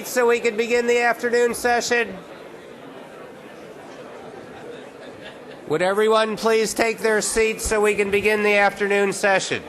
So we can begin the afternoon session. Would everyone please take their seats so we can begin the afternoon session?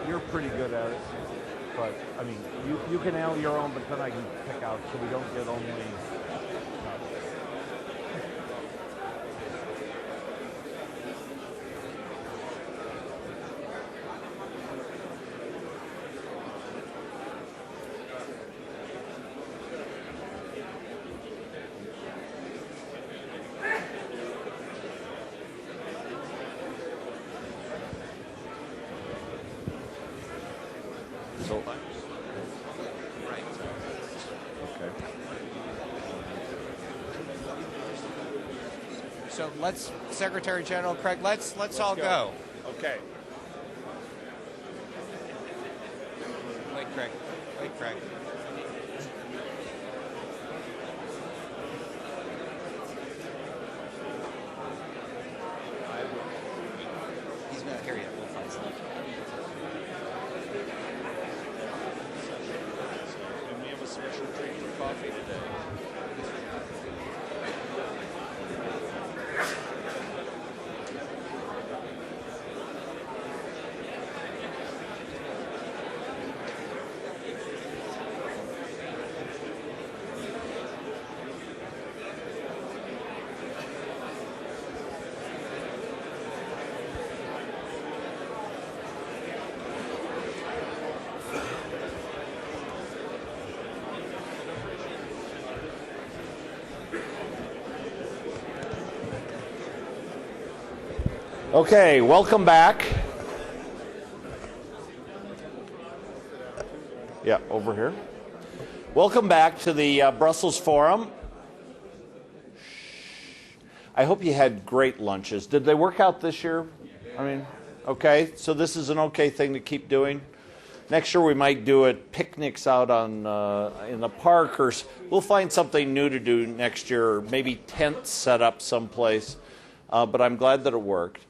You're pretty good at it, but I mean, you can nail your own, but then I can pick out so we don't get only. So let's, Secretary General Craig, let's all go. Okay. Wait, Craig. Wait, Craig. He's not here yet. We'll find something. And we have a special treat for coffee today. Okay, welcome back. Yeah, over here. Welcome back to the Brussels Forum. I hope you had great lunches. Did they work out this year? I mean, okay, so this is an okay thing to keep doing. Next year we might do it picnics out on in the park, or we'll find something new to do next year, or maybe tents set up someplace. But I'm glad that it worked.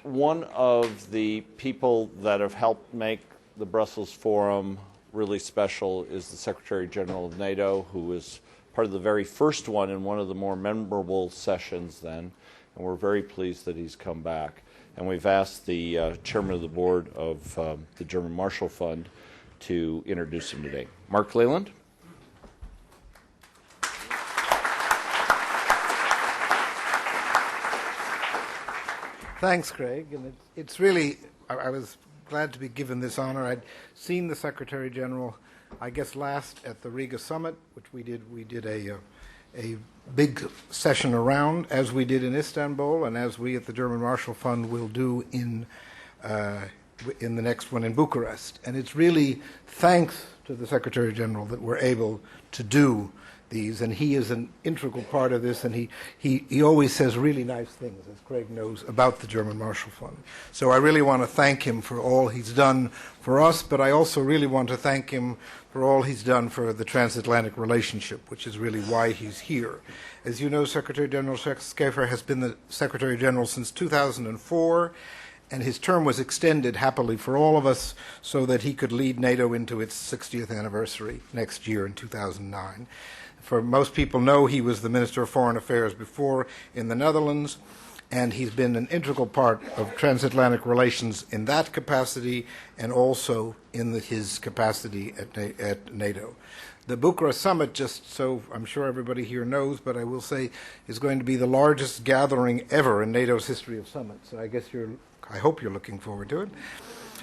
One of the people that have helped make the Brussels Forum really special is the Secretary General of NATO, who was part of the very first one in one of the more memorable sessions then, and we're very pleased that he's come back. And we've asked the Chairman of the Board of the German Marshall Fund to introduce him today. Mark Leland. Thanks, Craig. And it's really, I was glad to be given this honor. I'd seen the Secretary General, I guess, last at the Riga Summit, which we did a big session around, as we did in Istanbul, and as we at the German Marshall Fund will do in the next one in Bucharest. And it's really thanks to the Secretary General that we're able to do these, and he is an integral part of this, and he always says really nice things, as Craig knows, about the German Marshall Fund. So I really want to thank him for all he's done for us, but I also really want to thank him for all he's done for the transatlantic relationship, which is really why he's here. As you know, Secretary General Scheffer has been the Secretary General since 2004, and his term was extended happily for all of us so that he could lead NATO into its 60th anniversary next year in 2009. For most people know, he was the Minister of Foreign Affairs before in the Netherlands, and he's been an integral part of transatlantic relations in that capacity and also in his capacity at NATO. The Bucharest summit, just so I'm sure everybody here knows, but I will say, is going to be the largest gathering ever in NATO's history of summits. So I hope you're looking forward to it.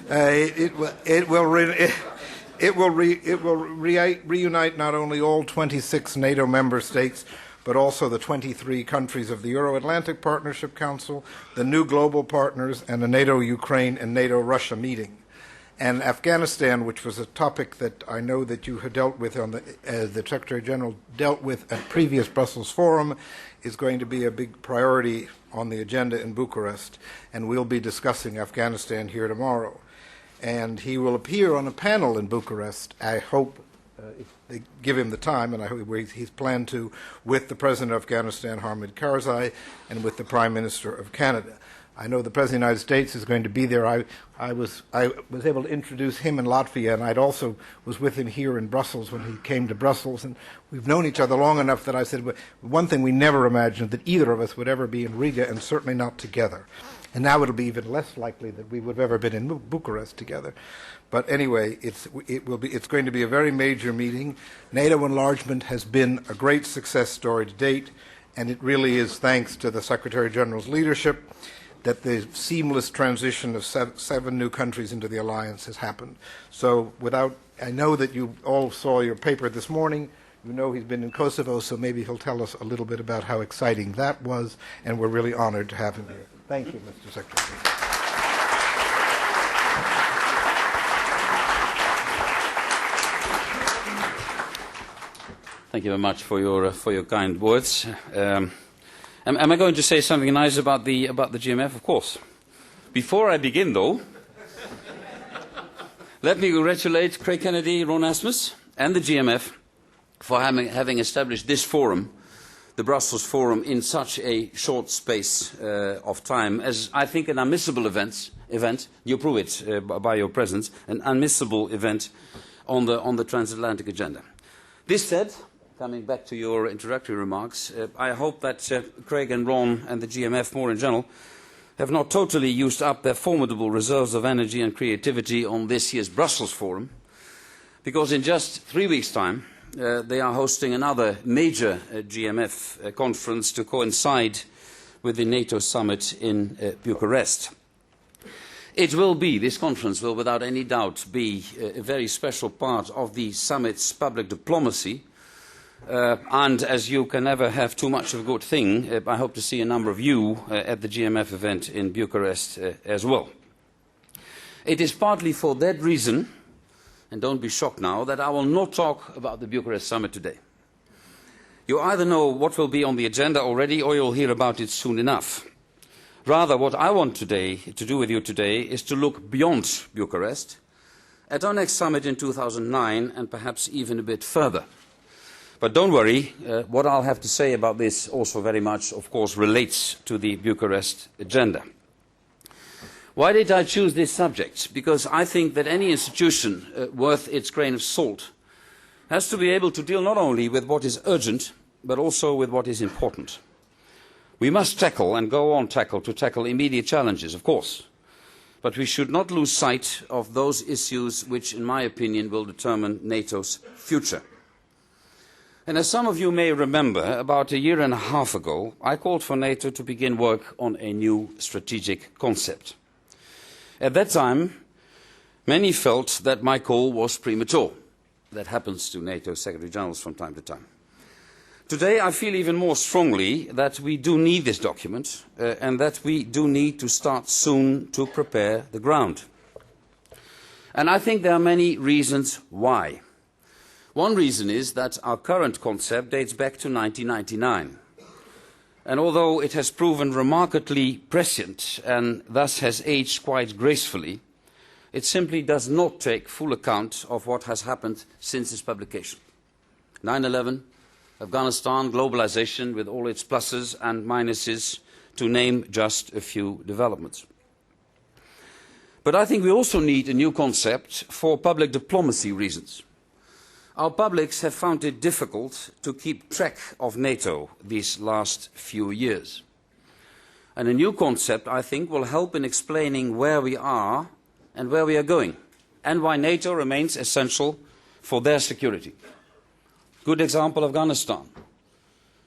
It will reunite not only all 26 NATO member states, but also the 23 countries of the Euro-Atlantic Partnership Council, the new global partners, and the NATO-Ukraine and NATO-Russia meeting. And Afghanistan, which was a topic that I know that you have dealt with, the Secretary General dealt with at previous Brussels Forum, is going to be a big priority on the agenda in Bucharest, and we'll be discussing Afghanistan here tomorrow. And he will appear on a panel in Bucharest, I hope, if they give him the time, and I hope he's planned to, with the President of Afghanistan, Hamid Karzai, and with the Prime Minister of Canada. I know the President of the United States is going to be there. I was able to introduce him in Latvia, and I also was with him here in Brussels when he came to Brussels. And we've known each other long enough that I said, well, one thing we never imagined that either of us would ever be in Riga, and certainly not together. And now it'll be even less likely that we would have ever been in Bucharest together. But anyway, it's going to be a very major meeting. NATO enlargement has been a great success story to date, and it really is thanks to the Secretary General's leadership that the seamless transition of seven new countries into the alliance has happened. So I know that you all saw your paper this morning. You know he's been in Kosovo, so maybe he'll tell us a little bit about how exciting that was, and we're really honored to have him here. Thank you, Mr. Secretary. Thank you very much for your kind words. Am I going to say something nice about the GMF? Of course. Before I begin, though, let me congratulate Craig Kennedy, Ron Asmus, and the GMF for having established this forum, the Brussels Forum, in such a short space of time, as I think an unmissable event. You prove it by your presence, an unmissable event on the transatlantic agenda. This said, coming back to your introductory remarks, I hope that Craig and Ron and the GMF more in general have not totally used up their formidable reserves of energy and creativity on this year's Brussels Forum, because in just 3 weeks' time they are hosting another major GMF conference to coincide with the NATO summit in Bucharest. This conference will without any doubt be a very special part of the summit's public diplomacy. And as you can never have too much of a good thing, I hope to see a number of you at the GMF event in Bucharest as well. It is partly for that reason, and don't be shocked now, that I will not talk about the Bucharest summit today. You either know what will be on the agenda already, or you'll hear about it soon enough. Rather, what I want to do with you today is to look beyond Bucharest at our next summit in 2009, and perhaps even a bit further. But don't worry, what I'll have to say about this also very much, of course, relates to the Bucharest agenda. Why did I choose this subject? Because I think that any institution worth its grain of salt has to be able to deal not only with what is urgent, but also with what is important. We must tackle and go on to tackle immediate challenges, of course. But we should not lose sight of those issues which, in my opinion, will determine NATO's future. And as some of you may remember, about a year and a half ago, I called for NATO to begin work on a new strategic concept. At that time, many felt that my call was premature. That happens to NATO Secretary Generals from time to time. Today, I feel even more strongly that we do need this document and that we do need to start soon to prepare the ground. And I think there are many reasons why. One reason is that our current concept dates back to 1999. And although it has proven remarkably prescient and thus has aged quite gracefully, it simply does not take full account of what has happened since its publication. 9/11, Afghanistan, globalization with all its pluses and minuses, to name just a few developments. But I think we also need a new concept for public diplomacy reasons. Our publics have found it difficult to keep track of NATO these last few years. And a new concept, I think, will help in explaining where we are and where we are going, and why NATO remains essential for their security. Good example, Afghanistan.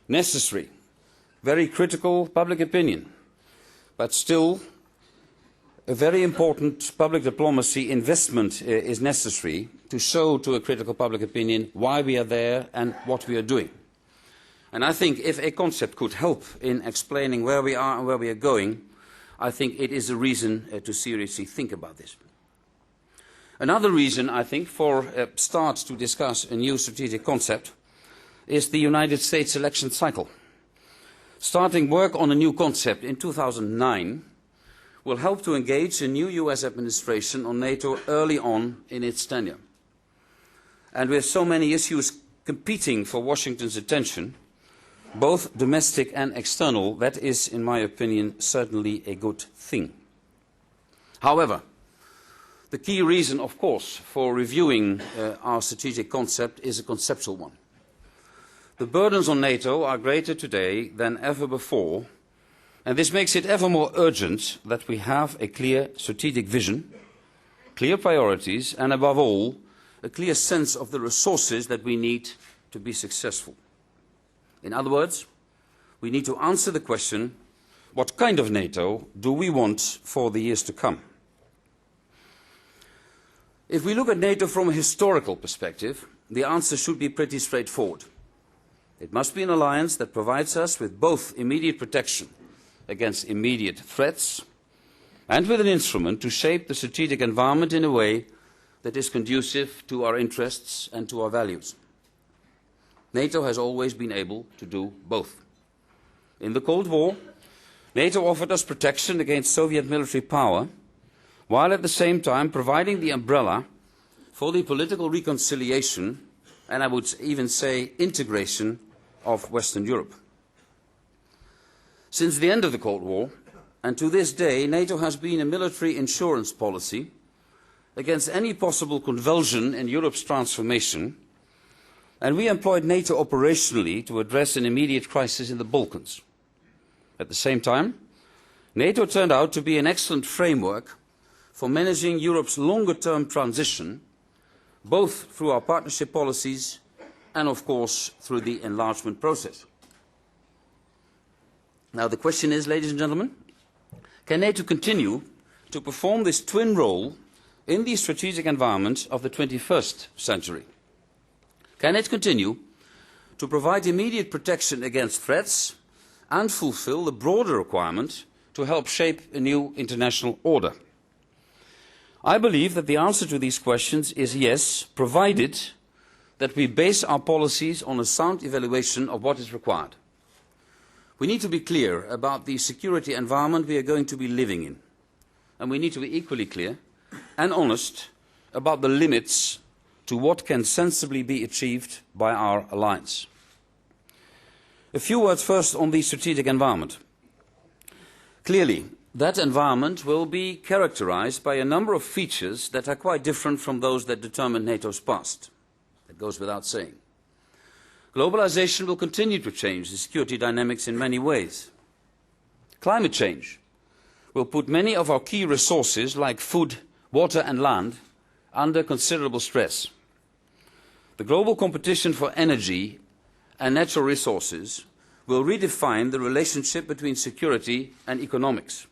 Necessary, very critical public opinion, but still a very important public diplomacy investment is necessary to show to a critical public opinion why we are there and what we are doing. And I think if a concept could help in explaining where we are and where we are going, I think it is a reason to seriously think about this. Another reason, I think, for a start to discuss a new strategic concept is the United States election cycle. Starting work on a new concept in 2009 will help to engage a new US administration on NATO early on in its tenure. And with so many issues competing for Washington's attention, both domestic and external, that is, in my opinion, certainly a good thing. However, the key reason, of course, for reviewing our strategic concept is a conceptual one. The burdens on NATO are greater today than ever before, and this makes it ever more urgent that we have a clear strategic vision, clear priorities, and above all, a clear sense of the resources that we need to be successful. In other words, we need to answer the question, what kind of NATO do we want for the years to come? If we look at NATO from a historical perspective, the answer should be pretty straightforward. It must be an alliance that provides us with both immediate protection against immediate threats and with an instrument to shape the strategic environment in a way that is conducive to our interests and to our values. NATO has always been able to do both. In the Cold War, NATO offered us protection against Soviet military power, while at the same time providing the umbrella for the political reconciliation and I would even say integration of Western Europe. Since the end of the Cold War, and to this day, NATO has been a military insurance policy against any possible convulsion in Europe's transformation, and we employed NATO operationally to address an immediate crisis in the Balkans. At the same time, NATO turned out to be an excellent framework for managing Europe's longer-term transition, both through our partnership policies and, of course, through the enlargement process. Now, the question is, ladies and gentlemen, can NATO continue to perform this twin role in the strategic environment of the 21st century? Can it continue to provide immediate protection against threats and fulfill the broader requirement to help shape a new international order? I believe that the answer to these questions is yes, provided that we base our policies on a sound evaluation of what is required. We need to be clear about the security environment we are going to be living in. And we need to be equally clear and honest about the limits to what can sensibly be achieved by our alliance. A few words first on the strategic environment. Clearly, that environment will be characterized by a number of features that are quite different from those that determined NATO's past. That goes without saying. Globalization will continue to change the security dynamics in many ways. Climate change will put many of our key resources, like food, water and land, under considerable stress. The global competition for energy and natural resources will redefine the relationship between security and economics.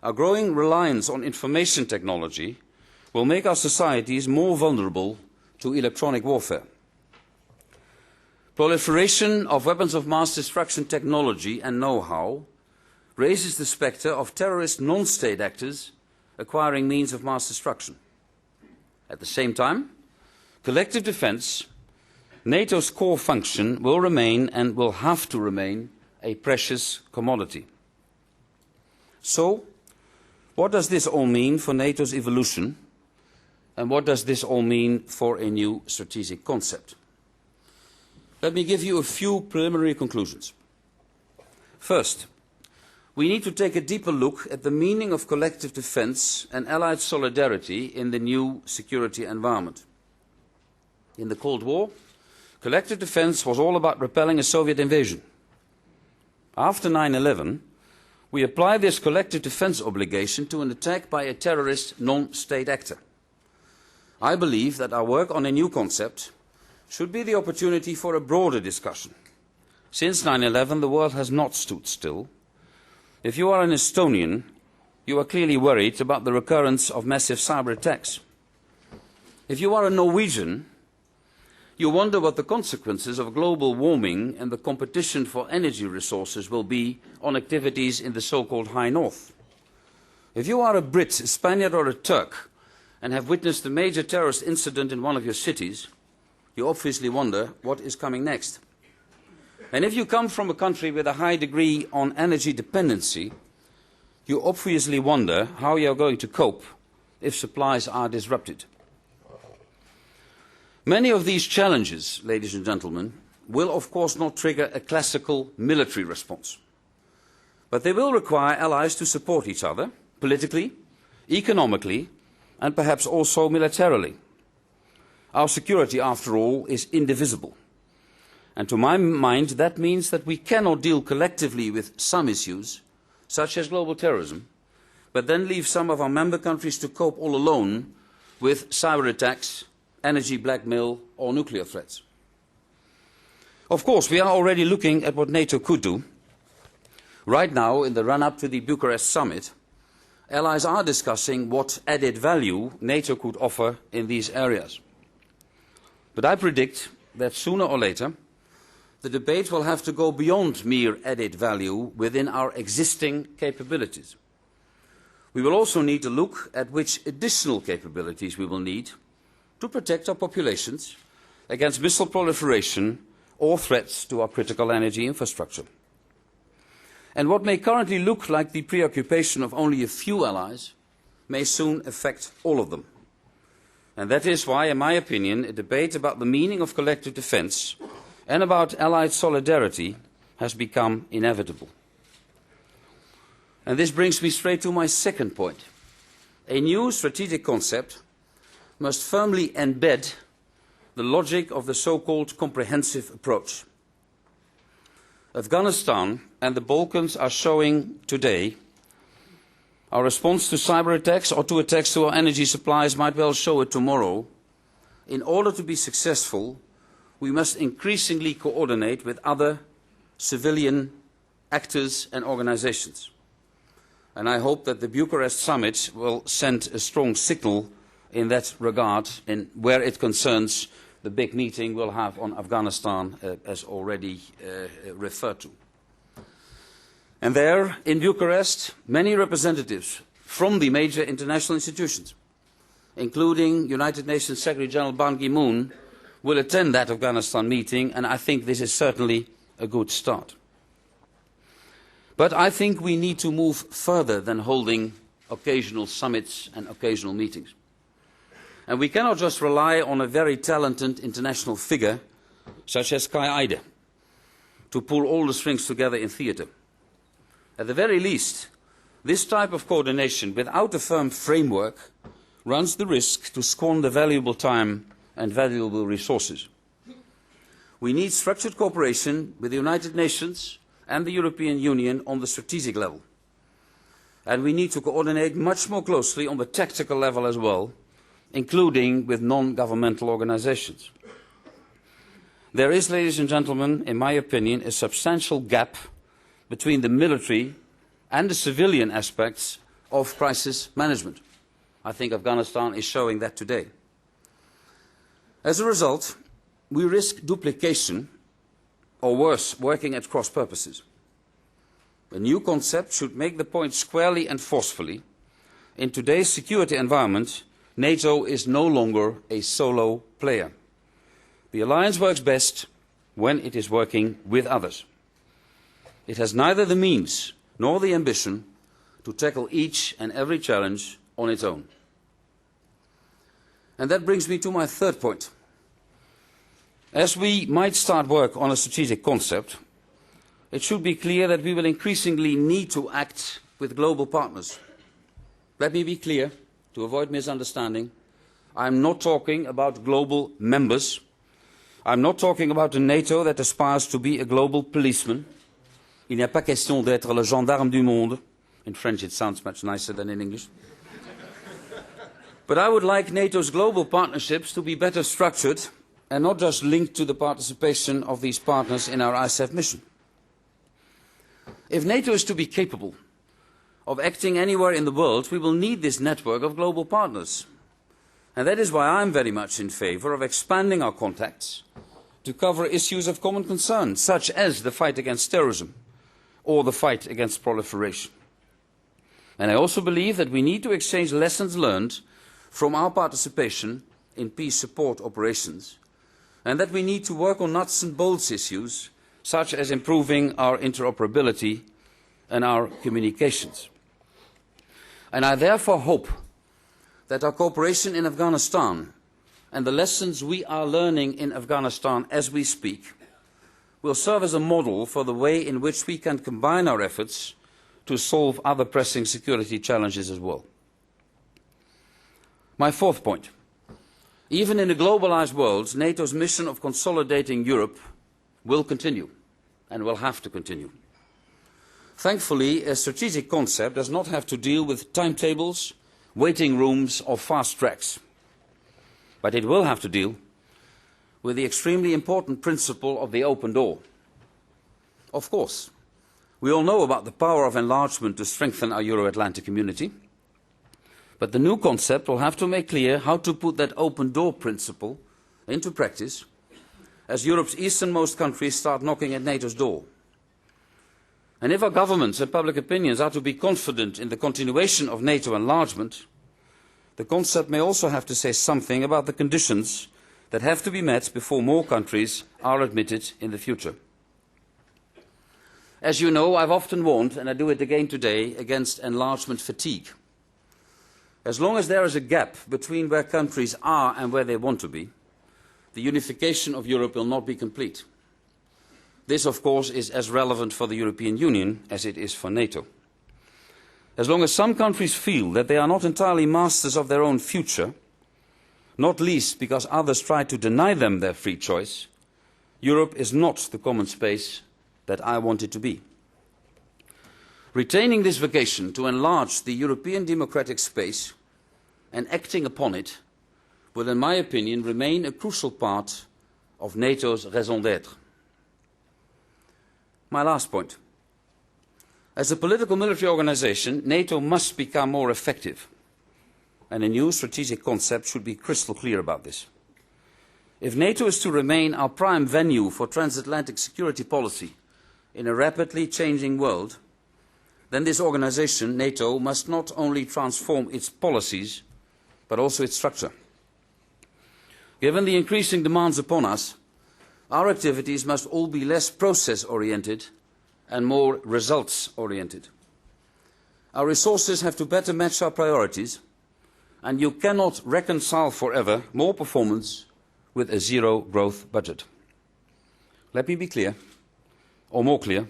Our growing reliance on information technology will make our societies more vulnerable to electronic warfare. Proliferation of weapons of mass destruction technology and know-how raises the spectre of terrorist non-state actors acquiring means of mass destruction. At the same time, collective defence, NATO's core function, will remain and will have to remain a precious commodity. So, what does this all mean for NATO's evolution, and what does this all mean for a new strategic concept? Let me give you a few preliminary conclusions. First, we need to take a deeper look at the meaning of collective defence and allied solidarity in the new security environment. In the Cold War, collective defence was all about repelling a Soviet invasion. After 9/11, we apply this collective defence obligation to an attack by a terrorist non-state actor. I believe that our work on a new concept should be the opportunity for a broader discussion. Since 9/11, the world has not stood still. If you are an Estonian, you are clearly worried about the recurrence of massive cyber attacks. If you are a Norwegian, you wonder what the consequences of global warming and the competition for energy resources will be on activities in the so-called High North. If you are a Brit, a Spaniard or a Turk and have witnessed a major terrorist incident in one of your cities, you obviously wonder what is coming next. And if you come from a country with a high degree on energy dependency, you obviously wonder how you are going to cope if supplies are disrupted. Many of these challenges, ladies and gentlemen, will of course not trigger a classical military response. But they will require allies to support each other, politically, economically, and perhaps also militarily. Our security, after all, is indivisible. And to my mind, that means that we cannot deal collectively with some issues, such as global terrorism, but then leave some of our member countries to cope all alone with cyber attacks, energy blackmail or nuclear threats. Of course, we are already looking at what NATO could do. Right now, in the run-up to the Bucharest summit, allies are discussing what added value NATO could offer in these areas. But I predict that sooner or later, the debate will have to go beyond mere added value within our existing capabilities. We will also need to look at which additional capabilities we will need to protect our populations against missile proliferation or threats to our critical energy infrastructure. And what may currently look like the preoccupation of only a few allies may soon affect all of them. And that is why, in my opinion, a debate about the meaning of collective defence and about allied solidarity has become inevitable. And this brings me straight to my second point. A new strategic concept must firmly embed the logic of the so-called comprehensive approach. Afghanistan and the Balkans are showing today our response to cyber attacks or to attacks to our energy supplies might well show it tomorrow. In order to be successful, we must increasingly coordinate with other civilian actors and organisations. And I hope that the Bucharest summit will send a strong signal in that regard, in where it concerns the big meeting we'll have on Afghanistan, as already referred to. And there, in Bucharest, many representatives from the major international institutions, including United Nations Secretary General Ban Ki-moon, will attend that Afghanistan meeting, and I think this is certainly a good start. But I think we need to move further than holding occasional summits and occasional meetings. And we cannot just rely on a very talented international figure, such as Kai Eide, to pull all the strings together in theatre. At the very least, this type of coordination without a firm framework runs the risk to squander valuable time and valuable resources. We need structured cooperation with the United Nations and the European Union on the strategic level. And we need to coordinate much more closely on the tactical level as well, including with non-governmental organisations. There is, ladies and gentlemen, in my opinion, a substantial gap between the military and the civilian aspects of crisis management. I think Afghanistan is showing that today. As a result, we risk duplication, or worse, working at cross purposes. A new concept should make the point squarely and forcefully. In today's security environment, NATO is no longer a solo player. The alliance works best when it is working with others. It has neither the means nor the ambition to tackle each and every challenge on its own. And that brings me to my third point. As we might start work on a strategic concept, it should be clear that we will increasingly need to act with global partners. Let me be clear, to avoid misunderstanding. I am not talking about global members. I am not talking about a NATO that aspires to be a global policeman. Il n'y a pas question d'être le gendarme du monde. In French it sounds much nicer than in English. But I would like NATO's global partnerships to be better structured and not just linked to the participation of these partners in our ISAF mission. If NATO is to be capable of acting anywhere in the world, we will need this network of global partners. And that is why I am very much in favour of expanding our contacts to cover issues of common concern, such as the fight against terrorism or the fight against proliferation. And I also believe that we need to exchange lessons learned from our participation in peace support operations, and that we need to work on nuts and bolts issues, such as improving our interoperability and our communications. And I therefore hope that our cooperation in Afghanistan and the lessons we are learning in Afghanistan as we speak will serve as a model for the way in which we can combine our efforts to solve other pressing security challenges as well. My fourth point. Even in a globalized world, NATO's mission of consolidating Europe will continue and will have to continue. Thankfully, a strategic concept does not have to deal with timetables, waiting rooms or fast tracks. But it will have to deal with the extremely important principle of the open door. Of course, we all know about the power of enlargement to strengthen our Euro-Atlantic community. But the new concept will have to make clear how to put that open door principle into practice as Europe's easternmost countries start knocking at NATO's door. And if our governments and public opinions are to be confident in the continuation of NATO enlargement, the concept may also have to say something about the conditions that have to be met before more countries are admitted in the future. As you know, I've often warned, and I do it again today, against enlargement fatigue. As long as there is a gap between where countries are and where they want to be, the unification of Europe will not be complete. This, of course, is as relevant for the European Union as it is for NATO. As long as some countries feel that they are not entirely masters of their own future, not least because others try to deny them their free choice, Europe is not the common space that I want it to be. Retaining this vocation to enlarge the European democratic space and acting upon it will, in my opinion, remain a crucial part of NATO's raison d'être. My last point. As a political military organisation, NATO must become more effective, and a new strategic concept should be crystal clear about this. If NATO is to remain our prime venue for transatlantic security policy in a rapidly changing world, then this organisation, NATO, must not only transform its policies, but also its structure. Given the increasing demands upon us, our activities must all be less process-oriented and more results-oriented. Our resources have to better match our priorities, and you cannot reconcile forever more performance with a zero-growth budget. Let me be clear, or more clear.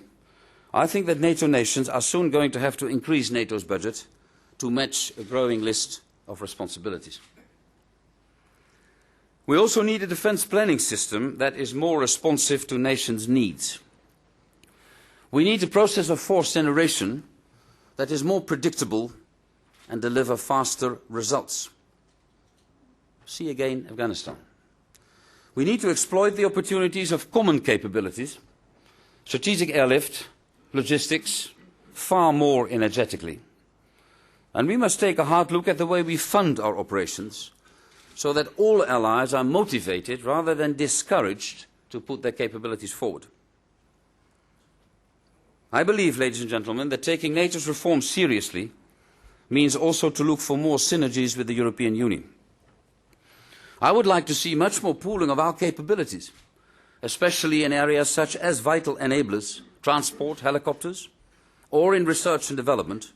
I think that NATO nations are soon going to have to increase NATO's budget to match a growing list of responsibilities. We also need a defence planning system that is more responsive to nations' needs. We need a process of force generation that is more predictable and deliver faster results. See again Afghanistan. We need to exploit the opportunities of common capabilities, strategic airlift, logistics, far more energetically. And we must take a hard look at the way we fund our operations so that all allies are motivated rather than discouraged to put their capabilities forward. I believe, ladies and gentlemen, that taking NATO's reform seriously means also to look for more synergies with the European Union. I would like to see much more pooling of our capabilities, especially in areas such as vital enablers, transport, helicopters, or in research and development,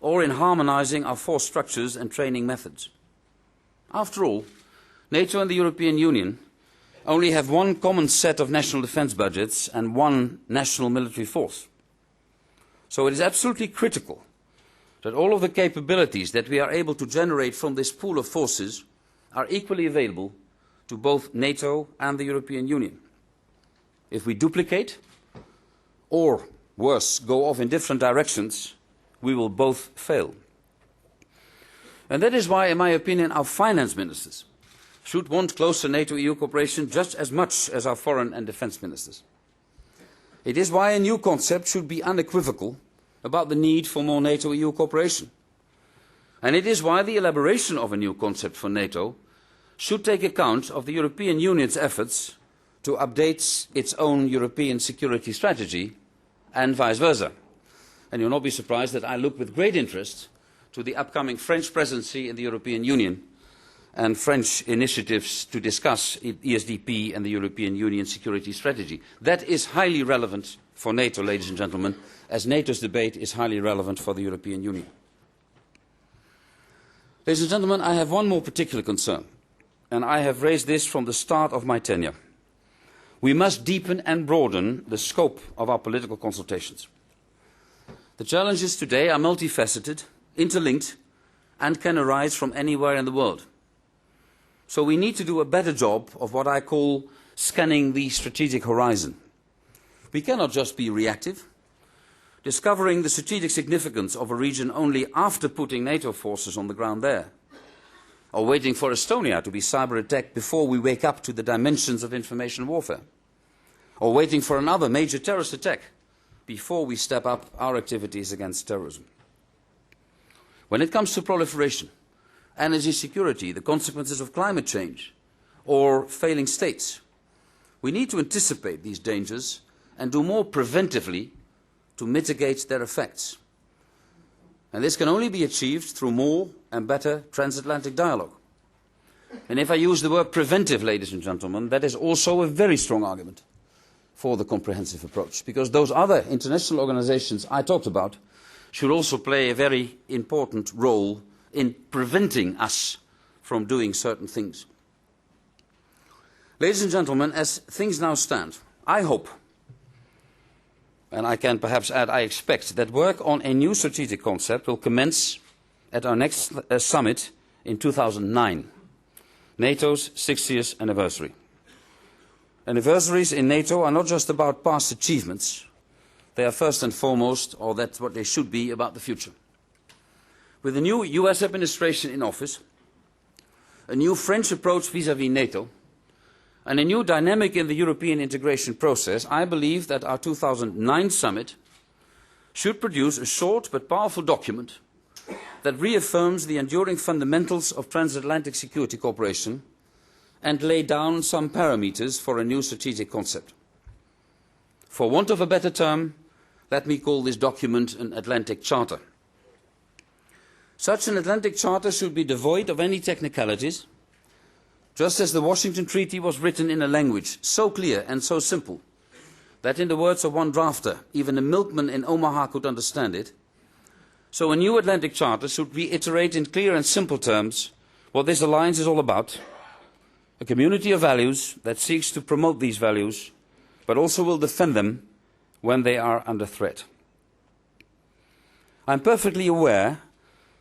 or in harmonizing our force structures and training methods. After all, NATO and the European Union only have one common set of national defense budgets and one national military force. So it is absolutely critical that all of the capabilities that we are able to generate from this pool of forces are equally available to both NATO and the European Union. If we duplicate, or worse, go off in different directions, we will both fail. And that is why, in my opinion, our finance ministers should want closer NATO-EU cooperation just as much as our foreign and defence ministers. It is why a new concept should be unequivocal about the need for more NATO-EU cooperation. And it is why the elaboration of a new concept for NATO should take account of the European Union's efforts to update its own European security strategy and vice versa. And you'll not be surprised that I look with great interest to the upcoming French presidency in the European Union and French initiatives to discuss ESDP and the European Union security strategy. That is highly relevant for NATO, ladies and gentlemen, as NATO's debate is highly relevant for the European Union. Ladies and gentlemen, I have one more particular concern, and I have raised this from the start of my tenure. We must deepen and broaden the scope of our political consultations. The challenges today are multifaceted, interlinked, and can arise from anywhere in the world. So we need to do a better job of what I call scanning the strategic horizon. We cannot just be reactive, discovering the strategic significance of a region only after putting NATO forces on the ground there, or waiting for Estonia to be cyber-attacked before we wake up to the dimensions of information warfare, or waiting for another major terrorist attack before we step up our activities against terrorism. When it comes to proliferation, energy security, the consequences of climate change, or failing states, we need to anticipate these dangers and do more preventively to mitigate their effects. And this can only be achieved through more and better transatlantic dialogue. And if I use the word preventive, ladies and gentlemen, that is also a very strong argument for the comprehensive approach, because those other international organizations I talked about should also play a very important role in preventing us from doing certain things. Ladies and gentlemen, as things now stand, I hope, and I can perhaps add I expect, that work on a new strategic concept will commence at our next summit in 2009, NATO's 60th anniversary. Anniversaries in NATO are not just about past achievements. They are first and foremost, or that's what they should be, about the future. With the new US administration in office, a new French approach vis-à-vis NATO, and a new dynamic in the European integration process, I believe that our 2009 summit should produce a short but powerful document that reaffirms the enduring fundamentals of transatlantic security cooperation and lay down some parameters for a new strategic concept. For want of a better term, let me call this document an Atlantic Charter. Such an Atlantic Charter should be devoid of any technicalities, just as the Washington Treaty was written in a language so clear and so simple that, in the words of one drafter, even a milkman in Omaha could understand it. So a new Atlantic Charter should reiterate in clear and simple terms what this alliance is all about: a community of values that seeks to promote these values, but also will defend them when they are under threat. I am perfectly aware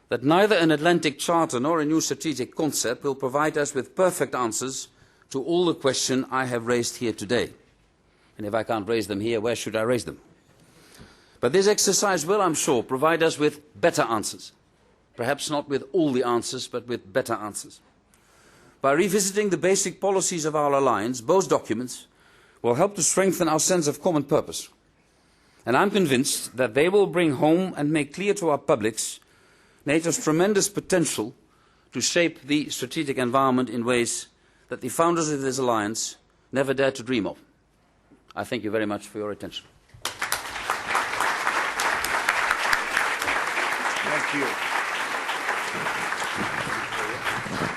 that neither an Atlantic Charter nor a new strategic concept will provide us with perfect answers to all the questions I have raised here today. And if I can't raise them here, where should I raise them? But this exercise will, I'm sure, provide us with better answers. Perhaps not with all the answers, but with better answers. By revisiting the basic policies of our alliance, both documents will help to strengthen our sense of common purpose. And I'm convinced that they will bring home and make clear to our publics NATO's tremendous potential to shape the strategic environment in ways that the founders of this alliance never dared to dream of. I thank you very much for your attention. Thank you.